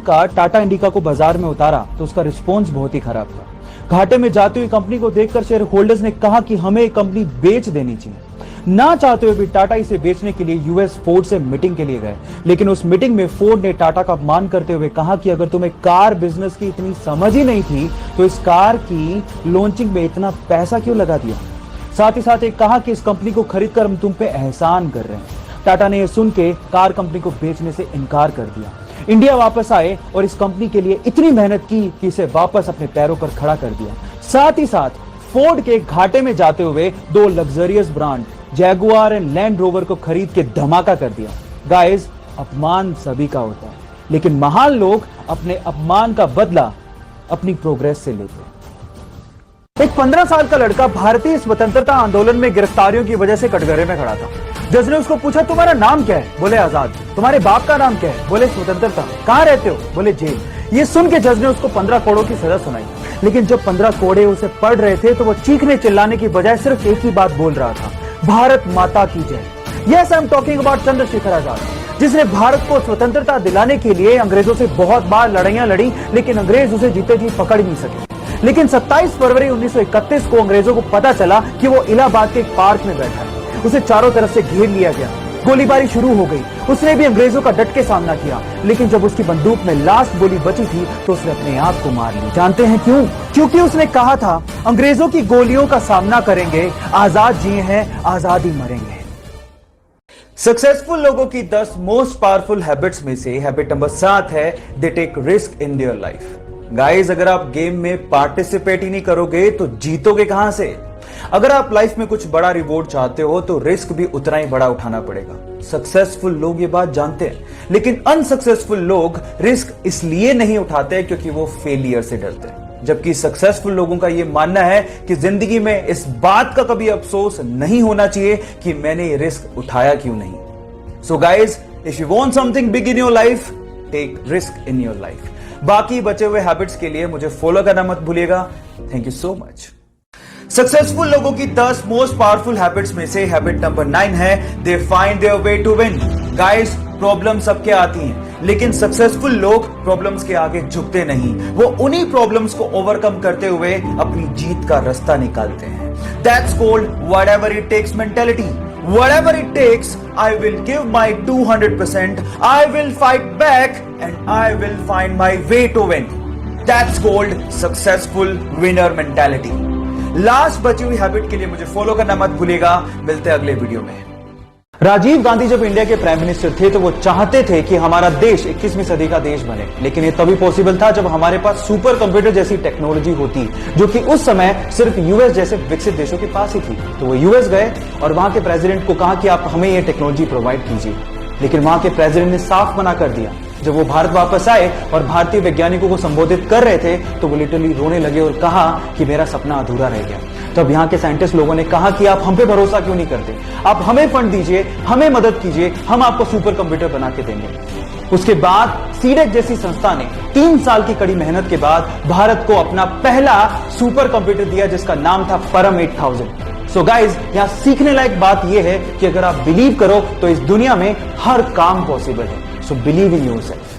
का टाटा इंडिका को बाजार में उतारा तो उसका रिस्पॉन्स बहुत ही खराब था। घाटे में जाती हुई कंपनी को देखकर शेयर होल्डर्स ने कहा कि हमें ये कंपनी बेच देनी चाहिए। ना चाहते हुए भी टाटा इसे बेचने के लिए यूएस फोर्ड से मीटिंग के लिए गए, लेकिन उस मीटिंग में फोर्ड ने टाटा का अपमान करते हुए कहा कि अगर तुम्हें कार बिजनेस की इतनी समझ ही नहीं थी तो इस कार की लॉन्चिंग में इतना पैसा क्यों लगा दिया। साथ ही साथ एक कहा कि इस कंपनी को खरीदकर हम तुम पे एहसान कर रहे हैं। टाटा ने यह सुन के कार कंपनी को बेचने से इनकार कर दिया। इंडिया वापस आए और इस कंपनी के लिए इतनी मेहनत की कि इसे वापस अपने पैरों पर खड़ा कर दिया। साथ ही साथ फोर्ड के घाटे में जाते हुए 2 luxurious brand Jaguar and land rover को खरीद के धमाका कर दिया। गाइस, अपमान सभी का होता है, लेकिन महान लोग अपने अपमान का बदला अपनी प्रोग्रेस से लेते हैं। एक 15 साल का लड़का भारतीय स्वतंत्रता आंदोलन में गिरफ्तारियों की वजह से कटघरे में खड़ा था। जज ने उसको पूछा, तुम्हारा नाम क्या है? बोले आजाद। तुम्हारे बाप का नाम क्या है? बोले स्वतंत्रता। कहां रहते हो? बोले जेल। ये सुन के जज ने उसको 15 कोड़ों की सजा सुनाई, लेकिन जब 15 कोड़े उसे पढ़ रहे थे तो वो चीखने चिल्लाने की बजाय सिर्फ एक ही बात बोल रहा था, भारत माता की जय। Yes, I am talking about Chandrashekhar Azad, जिसने भारत को स्वतंत्रता दिलाने के लिए अंग्रेजों से बहुत बार लड़ाइयां लड़ी, लेकिन अंग्रेज उसे जीते जी पकड़ नहीं सके। लेकिन 27 फरवरी 1931 को अंग्रेजों को पता चला कि वो इलाहाबाद के एक पार्क में बैठा है। उसे चारों तरफ से घेर लिया गया, गोलीबारी शुरू हो गई। उसने भी अंग्रेजों का डट के सामना किया, लेकिन जब उसकी बंदूक में लास्ट गोली बची थी तो उसने अपने आप को मार लिया। जानते हैं क्यों? क्योंकि उसने कहा था, अंग्रेजों की गोलियों का सामना करेंगे, आजाद जिए हैं, आजाद ही मरेंगे। सक्सेसफुल लोगों की 10 मोस्ट पावरफुल हैबिट्स में से हैबिट नंबर 7 है, they take risk in their life. Guys, अगर आप गेम में पार्टिसिपेट ही नहीं करोगे तो जीतोगे कहां से? अगर आप लाइफ में कुछ बड़ा रिवॉर्ड चाहते हो तो रिस्क भी उतना ही बड़ा उठाना पड़ेगा। सक्सेसफुल लोग ये बात जानते हैं, लेकिन अनसक्सेसफुल लोग रिस्क इसलिए नहीं उठाते क्योंकि वो फेलियर से डरते हैं। जबकि सक्सेसफुल लोगों का यह मानना है कि जिंदगी में इस बात का कभी अफसोस नहीं होना चाहिए कि मैंने ये रिस्क उठाया क्यों नहीं। So guys, if you want something big in your life, take risk in your life. बाकी बचे हुए हैबिट्स के लिए मुझे फॉलो करना मत भूलिएगा। Thank you so much. Successful लोगों की 10 मोस्ट पावरफुल हैबिट्स में से हैबिट नंबर 9 है, they find their way to win. Guys, problem सबके आती हैं, लेकिन सक्सेसफुल लोग प्रॉब्लम्स के आगे झुकते नहीं। वो उन्हीं प्रॉब्लम्स को ओवरकम करते हुए अपनी जीत का रास्ता निकालते हैं। That's called whatever it takes mentality. Whatever it takes, I will give my 200%, I will fight back and I will find my way to win. That's called successful winner mentality. Last बची हुई habit के लिए मुझे follow करना मत भूलिएगा। मिलते हैं अगले वीडियो में। राजीव गांधी जब इंडिया के प्राइम मिनिस्टर थे तो वो चाहते थे कि हमारा देश 21वीं सदी का देश बने, लेकिन ये तभी पॉसिबल था जब हमारे पास सुपर कंप्यूटर जैसी टेक्नोलॉजी होती, जो कि उस समय सिर्फ यूएस जैसे विकसित देशों के पास ही थी। तो वो यूएस गए और वहां के प्रेसिडेंट को कहा कि आप हमें ये टेक्नोलॉजी प्रोवाइड कीजिए, लेकिन वहां के प्रेसिडेंट ने साफ मना कर दिया। जब वो भारत वापस आए और भारतीय वैज्ञानिकों को संबोधित कर रहे थे तो वो लिटरली रोने लगे और कहा कि मेरा सपना अधूरा रह गया। तब यहाँ के साइंटिस्ट लोगों ने कहा कि आप हम पे भरोसा क्यों नहीं करते, आप हमें फंड दीजिए, हमें मदद कीजिए, हम आपको सुपर कंप्यूटर बना के देंगे। उसके बाद सीडेक जैसी संस्था ने 3 साल की कड़ी मेहनत के बाद भारत को अपना पहला सुपर कंप्यूटर दिया, जिसका नाम था परम 8000। सो गाइज, यहां सीखने लायक बात यह है कि अगर आप बिलीव करो तो इस दुनिया में हर काम पॉसिबल है। So believe in yourself.